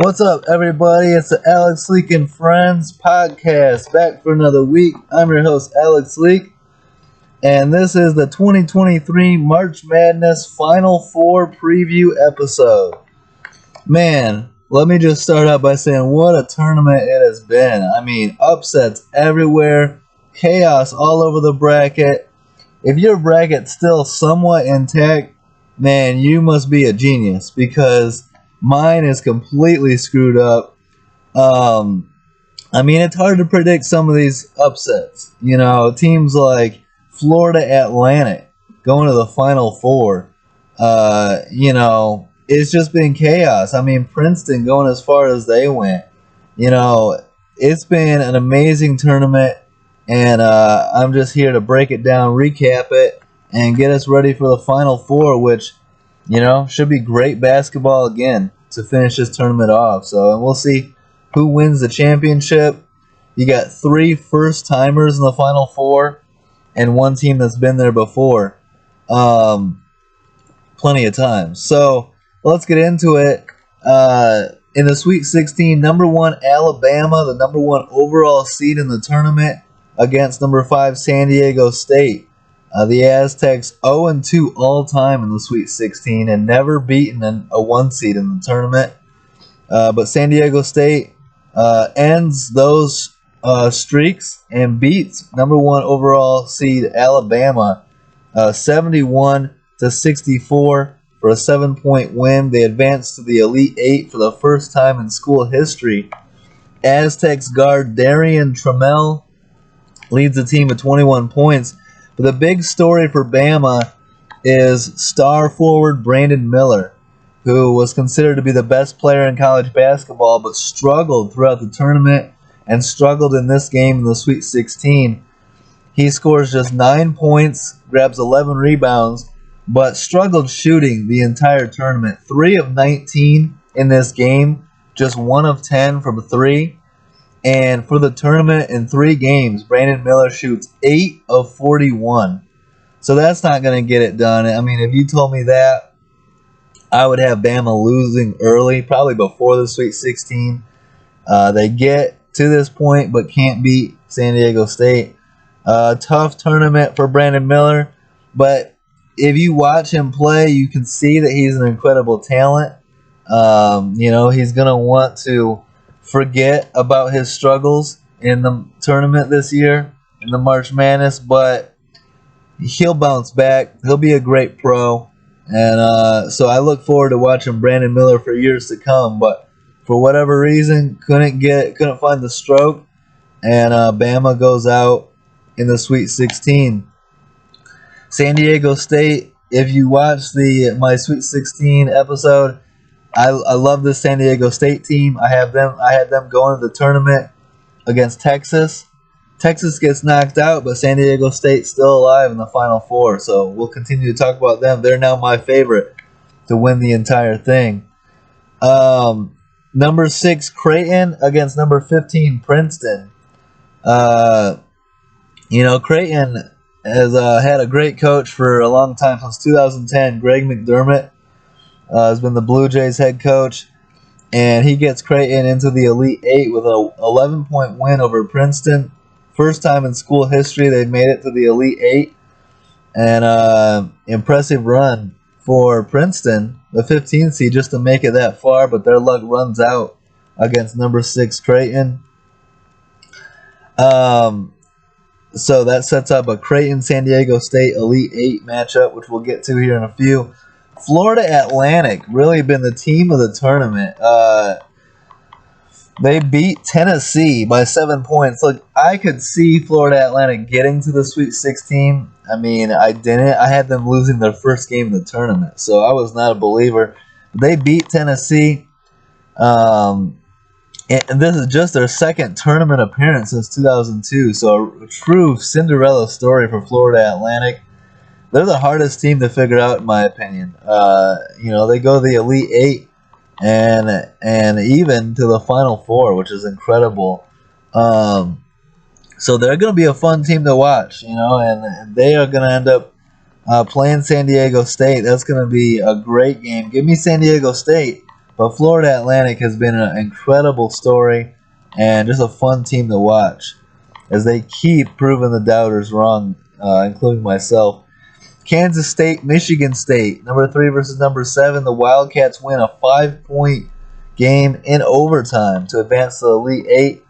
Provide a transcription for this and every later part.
What's up, everybody? It's the Alex Leak and Friends podcast, back for another week. I'm your host, Alex Leak, and this is the 2023 March Madness Final Four preview episode. Man, let me just start out by saying what a tournament it has been. I mean, upsets everywhere, chaos all over the bracket. If your bracket's still somewhat intact, man, you must be a genius, because mine is completely screwed up. I mean, it's hard to predict some of these upsets. You know, teams like Florida Atlantic going to the Final Four. It's just been chaos. I mean, Princeton going as far as they went. You know, it's been an amazing tournament, and I'm just here to break it down, recap it, and get us ready for the Final Four, which, you know, should be great basketball again to finish this tournament off. So, and we'll see who wins the championship. You got 3 first-timers in the Final Four and one team that's been there before. Plenty of times. So, let's get into it. In the Sweet 16, number 1 Alabama, the number 1 overall seed in the tournament, against number 5 San Diego State. The Aztecs 0-2 all-time in the Sweet 16 and never beaten a 1 seed in the tournament. But San Diego State ends those streaks and beats number 1 overall seed Alabama 71-64 for a 7-point win. They advanced to the Elite Eight for the first time in school history. Aztecs guard Darian Trammell leads the team with 21 points. But the big story for Bama is star forward Brandon Miller, who was considered to be the best player in college basketball, but struggled throughout the tournament and struggled in this game in the Sweet 16. He scores just 9 points, grabs 11 rebounds, but struggled shooting the entire tournament. 3 of 19 in this game, just 1 of 10 from 3. And for the tournament in 3 games, Brandon Miller shoots 8 of 41. So that's not going to get it done. I mean, if you told me that, I would have Bama losing early, probably before the Sweet 16. They get to this point but can't beat San Diego State. Tough tournament for Brandon Miller. But if you watch him play, you can see that he's an incredible talent. He's going to want to forget about his struggles in the tournament this year, in the March Madness, but he'll bounce back. He'll be a great pro, and so I look forward to watching Brandon Miller for years to come. But for whatever reason, couldn't find the stroke, and Bama goes out in the Sweet 16. San Diego State. If you watch my Sweet 16 episode, I love this San Diego State team. I had them going to the tournament against Texas. Texas gets knocked out, but San Diego State's still alive in the Final Four. So we'll continue to talk about them. They're now my favorite to win the entire thing. Number 6 Creighton against number 15 Princeton. Creighton has had a great coach for a long time, since 2010. Greg McDermott has been the Blue Jays head coach, and he gets Creighton into the Elite Eight with a 11-point win over Princeton. First time in school history they've made it to the Elite Eight, and impressive run for Princeton, the 15th seed, just to make it that far, but their luck runs out against number 6 Creighton. So that sets up a Creighton-San Diego State Elite Eight matchup, which we'll get to here in a few. Florida Atlantic really been the team of the tournament. They beat Tennessee by 7 points. Look, I could see Florida Atlantic getting to the Sweet 16. I mean, I didn't. I had them losing their first game in the tournament, so I was not a believer. They beat Tennessee. And this is just their second tournament appearance since 2002, so a true Cinderella story for Florida Atlantic. They're the hardest team to figure out, in my opinion. They go to the Elite Eight and even to the Final Four, which is incredible. So they're going to be a fun team to watch, and they are going to end up playing San Diego State. That's going to be a great game. Give me San Diego State But Florida Atlantic has been an incredible story and just a fun team to watch as they keep proving the doubters wrong, including myself. Kansas State, Michigan State, number 3 versus number 7. The Wildcats win a 5-point game in overtime to advance to the Elite Eight.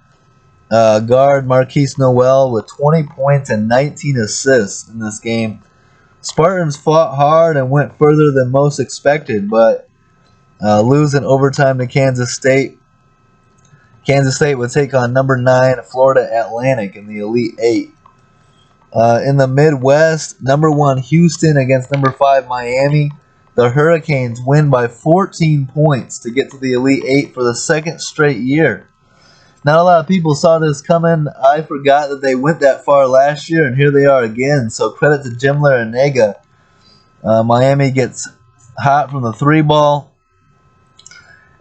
Guard Marquise Noel with 20 points and 19 assists in this game. Spartans fought hard and went further than most expected, but lose in overtime to Kansas State. Kansas State would take on number 9 Florida Atlantic in the Elite Eight. In the Midwest, number 1 Houston against number 5 Miami. The Hurricanes win by 14 points to get to the Elite Eight for the second straight year. Not a lot of people saw this coming. I forgot that they went that far last year, and here they are again. So credit to Jim Larrañaga. Miami gets hot from the 3-ball.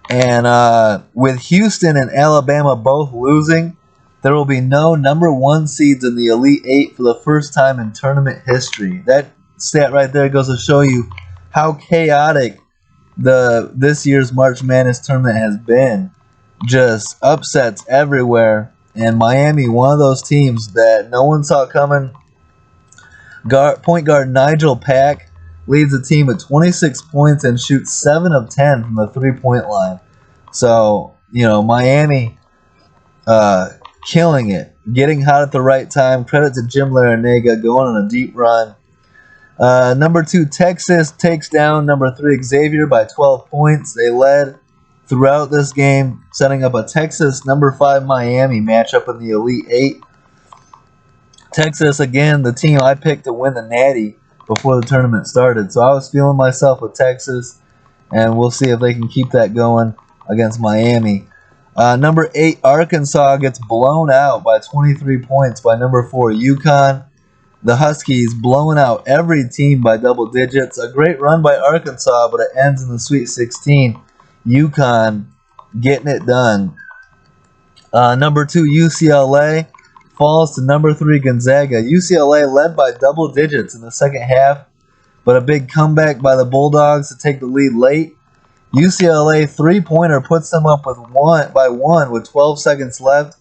And with Houston and Alabama both losing, there will be no number 1 seeds in the Elite Eight for the first time in tournament history. That stat right there goes to show you how chaotic this year's March Madness tournament has been. Just upsets everywhere, and Miami, one of those teams that no one saw coming. Point guard Nigel Pack leads the team with 26 points and shoots 7 of 10 from the 3-point line. So, Miami killing it, getting hot at the right time. Credit to Jim Larrañaga going on a deep run. Number 2 Texas takes down number 3 Xavier by 12 points. They led throughout this game, setting up a Texas number 5 Miami matchup in the Elite Eight. Texas, again, the team I picked to win the Natty before the tournament started. So I was feeling myself with Texas, and we'll see if they can keep that going against Miami. Number 8 Arkansas gets blown out by 23 points by number 4 UConn. The Huskies blowing out every team by double digits. A great run by Arkansas, but it ends in the Sweet 16. UConn getting it done. Number 2 UCLA falls to number 3 Gonzaga. UCLA led by double digits in the second half, but a big comeback by the Bulldogs to take the lead late. UCLA 3-pointer puts them up with one with 12 seconds left,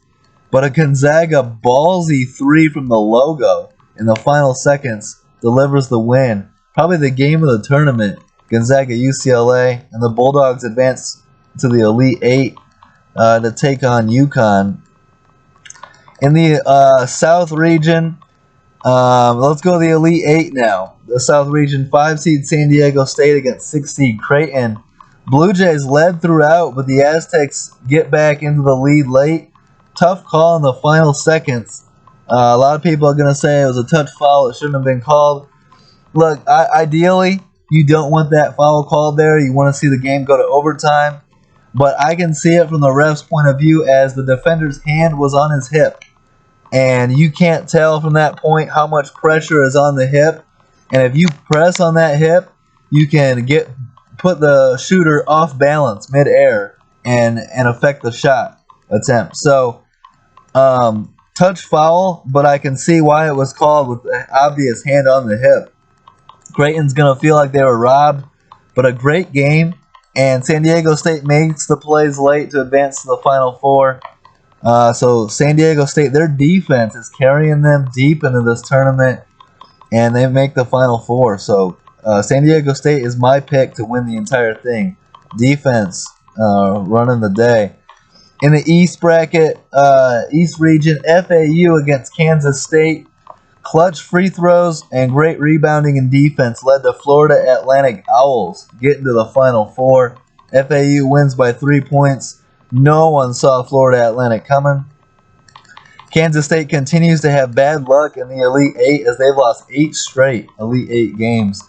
but a Gonzaga ballsy 3 from the logo in the final seconds delivers the win. Probably the game of the tournament. Gonzaga, UCLA, and the Bulldogs advance to the Elite Eight to take on UConn. In the South region, let's go to the Elite Eight now. The South region, 5-seed San Diego State against 6-seed Creighton. Blue Jays led throughout, but the Aztecs get back into the lead late. Tough call in the final seconds. A lot of people are going to say it was a touch foul. It shouldn't have been called. Look, ideally, you don't want that foul called there. You want to see the game go to overtime. But I can see it from the ref's point of view as the defender's hand was on his hip. And you can't tell from that point how much pressure is on the hip. And if you press on that hip, you can put the shooter off balance midair and affect the shot attempt. So, touch foul, but I can see why it was called with the obvious hand on the hip. Creighton's going to feel like they were robbed, but a great game, and San Diego State makes the plays late to advance to the Final Four. So San Diego State, their defense is carrying them deep into this tournament, and they make the Final Four. So San Diego State is my pick to win the entire thing. Defense running the day. In the East bracket, East region, FAU against Kansas State. Clutch free throws and great rebounding and defense led the Florida Atlantic Owls getting to the Final Four. FAU wins by 3 points. No one saw Florida Atlantic coming. Kansas State continues to have bad luck in the Elite Eight as they've lost 8 straight Elite Eight games.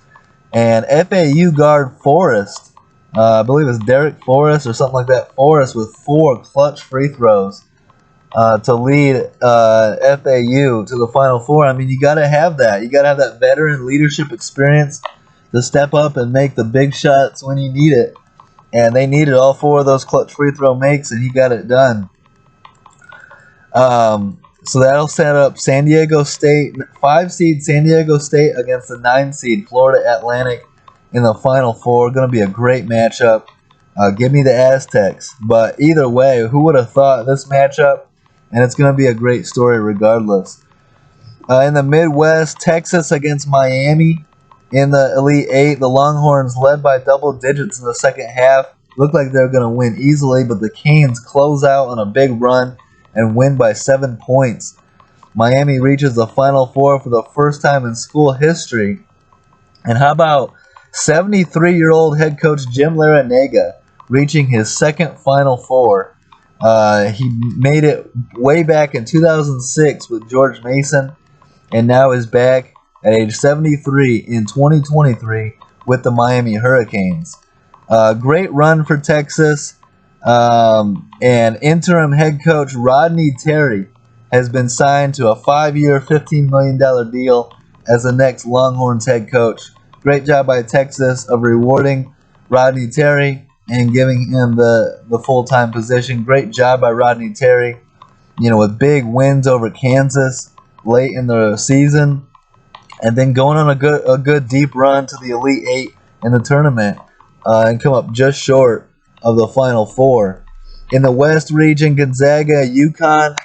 And FAU guard Forrest, I believe it's Derek Forrest or something like that, Forrest with 4 clutch free throws to lead FAU to the Final Four. I mean, you got to have that. You got to have that veteran leadership experience to step up and make the big shots when you need it. And they needed all 4 of those clutch free throw makes, and he got it done. So that'll set up San Diego State, 5-seed San Diego State against the 9-seed Florida Atlantic in the Final Four. Going to be a great matchup. Give me the Aztecs. But either way, who would have thought this matchup? And it's going to be a great story regardless. In the Midwest, Texas against Miami in the Elite Eight. The Longhorns led by double digits in the second half. Looked like they were going to win easily, but the Canes close out on a big run and win by 7 points. Miami reaches the Final Four for the first time in school history. And how about 73-year-old head coach Jim Larrañaga reaching his second Final Four? He made it way back in 2006 with George Mason, and now is back at age 73 in 2023 with the Miami Hurricanes. Great run for Texas, and interim head coach Rodney Terry has been signed to a 5-year, $15 million deal as the next Longhorns head coach. Great job by Texas of rewarding Rodney Terry and giving him the full-time position. Great job by Rodney Terry, with big wins over Kansas late in the season, and then going on a good deep run to the Elite Eight in the tournament, and come up just short of the Final Four. In the West region, Gonzaga, UConn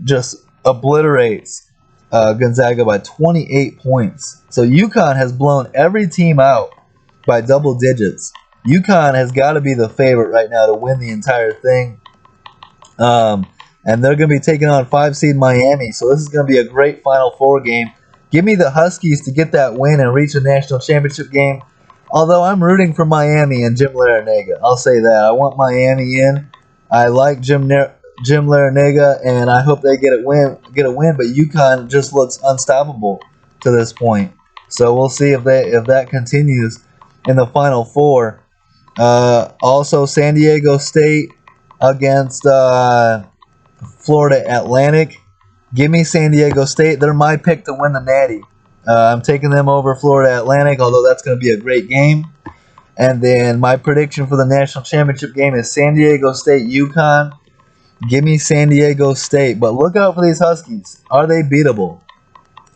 just obliterates Gonzaga by 28 points. So UConn has blown every team out by double digits. UConn has got to be the favorite right now to win the entire thing. And they're going to be taking on 5-seed Miami. So this is going to be a great Final Four game. Give me the Huskies to get that win and reach a national championship game. Although I'm rooting for Miami and Jim Larrañaga. I'll say that. I want Miami in. I like Jim Larrañaga, and I hope they get a win. But UConn just looks unstoppable to this point. So we'll see if that continues in the Final Four. Also, San Diego State against Florida Atlantic. Give me San Diego State. They're my pick to win the Natty. I'm taking them over Florida Atlantic, although that's going to be a great game. And then my prediction for the national championship game is San Diego State UConn. Give me San Diego State. But look out for these Huskies. Are they beatable?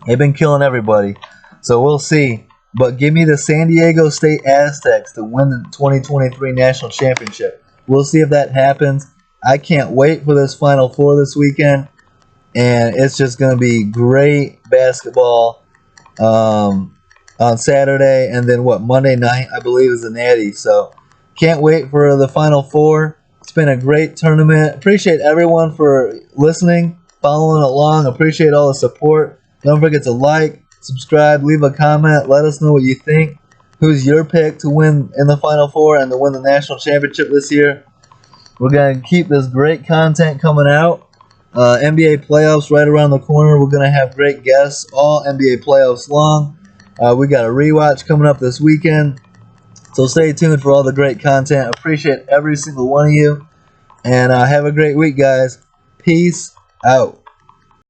They've been killing everybody. So we'll see. But give me the San Diego State Aztecs to win the 2023 national championship. We'll see if that happens. I can't wait for this Final Four this weekend. And it's just going to be great basketball on Saturday. And then Monday night, I believe, is the Natty. So can't wait for the Final Four. It's been a great tournament. Appreciate everyone for listening, following along. Appreciate all the support. Don't forget to like, subscribe, leave a comment. Let us know what you think. Who's your pick to win in the Final Four and to win the national championship this year? We're going to keep this great content coming out. NBA playoffs right around the corner. We're going to have great guests all NBA playoffs long. We got a rewatch coming up this weekend. So stay tuned for all the great content. Appreciate every single one of you. And have a great week, guys. Peace out.